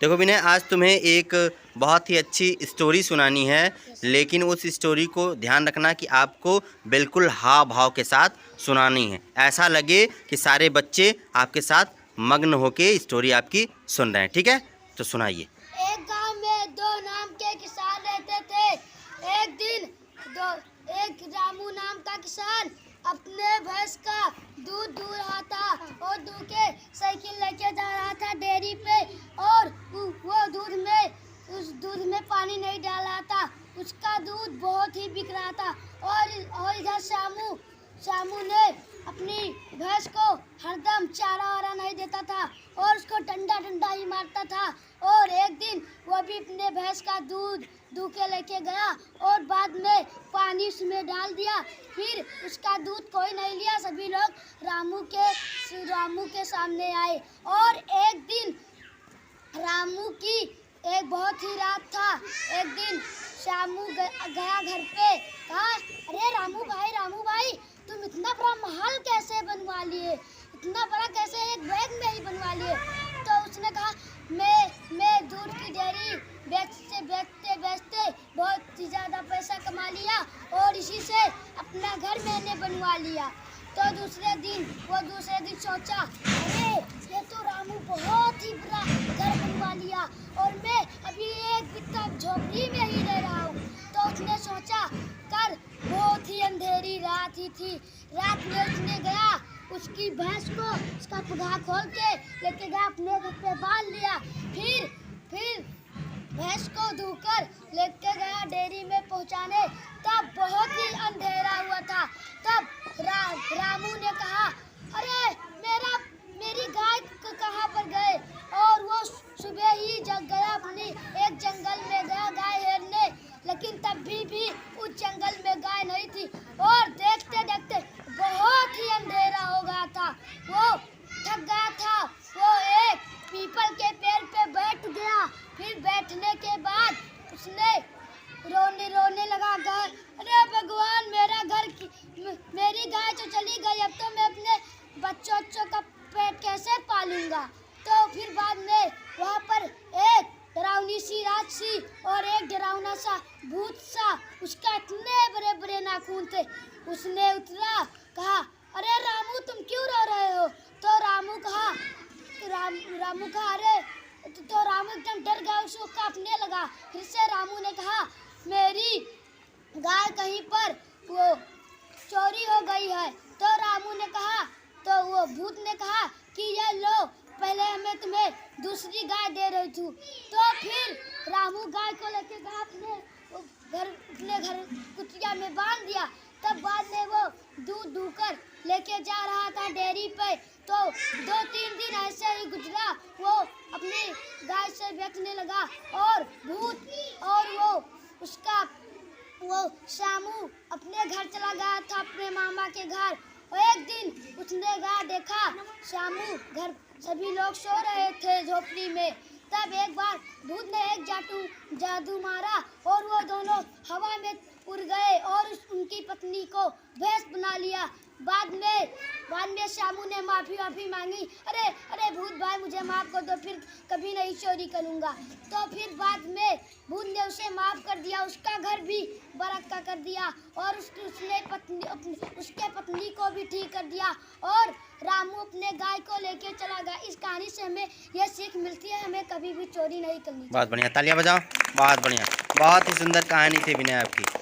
देखो विनय, आज तुम्हें एक बहुत ही अच्छी स्टोरी सुनानी है, लेकिन उस स्टोरी को ध्यान रखना कि आपको बिल्कुल हाव भाव के साथ सुनानी है। ऐसा लगे कि सारे बच्चे आपके साथ मग्न होके स्टोरी आपकी सुन रहे हैं। ठीक है, तो सुनाइए। एक गांव में दो नाम के किसान रहते थे। एक रामू नाम का किसान अपने भैंस का दूध दूह रहा था और दूध के साइकिल लेके जा रहा था डेयरी पे, और वो उस दूध में पानी नहीं डाल रहा था। उसका दूध बहुत ही बिक रहा था। और इधर शामू ने अपनी भैंस को हरदम चारा वारा नहीं देता था और उसको डंडा ही मारता था। और एक दिन वो भी अपने भैंस का दूध दूह के लेके गया और बाद में पानी उसमें डाल दिया। फिर उसका दूध कोई नहीं लिया। सभी लोग रामू के सामने आए। और एक दिन रामू की एक बहुत ही रात था। एक दिन शामू गया घर पे, कहा, अरे रामू भाई तुम इतना बड़ा महल कैसे बनवा लिए, इतना बड़ा कैसे एक बैग में ही बनवा लिए। तो उसने कहा, मैं दूध की डेयरी बेचते बहुत ही ज़्यादा पैसा कमा लिया और इसी से अपना घर मैंने बनवा लिया। तो दूसरे दिन सोचा, अरे ये तो रामू बहुत ही बड़ा घर बनवा लिया और मैं अभी एक बित्ता झोपड़ी में ही रह रहा हूँ। तो उसने सोचा, बहुत ही अंधेरी रात ही थी। रात में उसने गया, उसकी भैंस को उसका पगा खोल के लेके गया, अपने घर पे बांध लिया। फिर भैंस को धोकर लेके गया डेयरी में पहुंचाने। तब बहुत ही अंधेरा हुआ था। तब रामू ने कहा, अरे मेरी गाय कहाँ पर गए। और वो सुबह ही जग गया, अपनी एक जंगल में गया गाय हेरने, लेकिन तब भी उस जंगल में गाय नहीं थी। और देखते देखते बहुत ही अंधेरा हो गया था। वो थक गया था। वो एक पीपल के पेड़ पे बैठ गया। फिर बैठने के बाद उसने रोने लगा, अरे भगवान, मेरी गाय तो चली गई, अब तो मैं अपने बच्चों का पेट कैसे पालूंगा। तो फिर बाद में वहाँ पर एक डरावनी सी राक्षसी और एक डरावना सा भूत सा, उसका इतने बड़े नाखून थे। उसने उतरा, कहा, अरे रामू तुम क्यों रो रहे हो। तो रामू कहा, अरे, तो रामू एकदम डर गया, उसको कांपने लगा। फिर से रामू ने कहा, मेरी गाय कहीं पर वो चोरी हो गई है। तो रामू ने कहा, तो वो भूत ने कहा कि ये लो, पहले मैं तुम्हें दूसरी गाय दे रही थी। तो फिर रामू गाय को लेके गया, अपने घर कुटिया में बांध दिया। तब बाद में वो दूध दूहकर लेके जा रहा था डेयरी पे। तो 2-3 दिन ऐसे ही गुजरा। वो अपनी गाय से बेचने लगा और भूत और वो शामू अपने घर चला गया था, अपने मामा के घर। और एक दिन उसने देखा शामू घर सभी लोग सो रहे थे झोपड़ी में। तब एक बार भूत ने एक जादू मारा और वो दोनों हवा में उड़ गए और उनकी पत्नी को भैंस बना लिया। बाद में शामू ने माफी मांगी, अरे भूत भाई, मुझे माफ कर दो, फिर कभी नहीं चोरी करूँगा। तो फिर बाद में भूत ने उसे माफ कर दिया, उसका घर भी बरक का कर दिया और उसके पत्नी को भी ठीक कर दिया। और रामू अपने गाय को लेके चला गया। इस कहानी से हमें यह सीख मिलती है, हमें कभी भी चोरी नहीं करनी। बहुत बढ़िया, तालियां बजाओ। बहुत बढ़िया, बहुत ही सुंदर कहानी थी विनय आपकी।